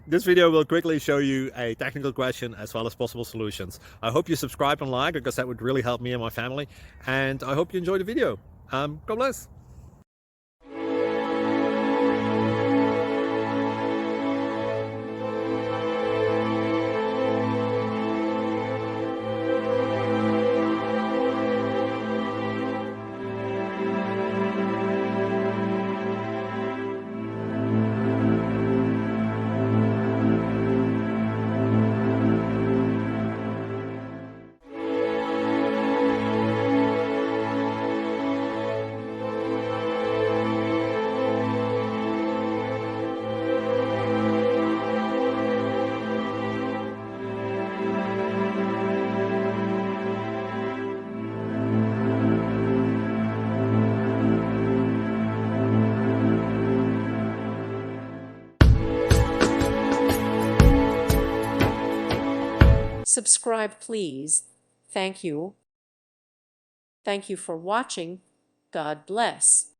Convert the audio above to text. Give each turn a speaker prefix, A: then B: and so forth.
A: This video will quickly show you a technical question as well as possible solutions. I hope you subscribe and like, because that would really help me and my family. And I hope you enjoy the video. God bless.
B: Subscribe, please. Thank you. Thank you for watching. God bless.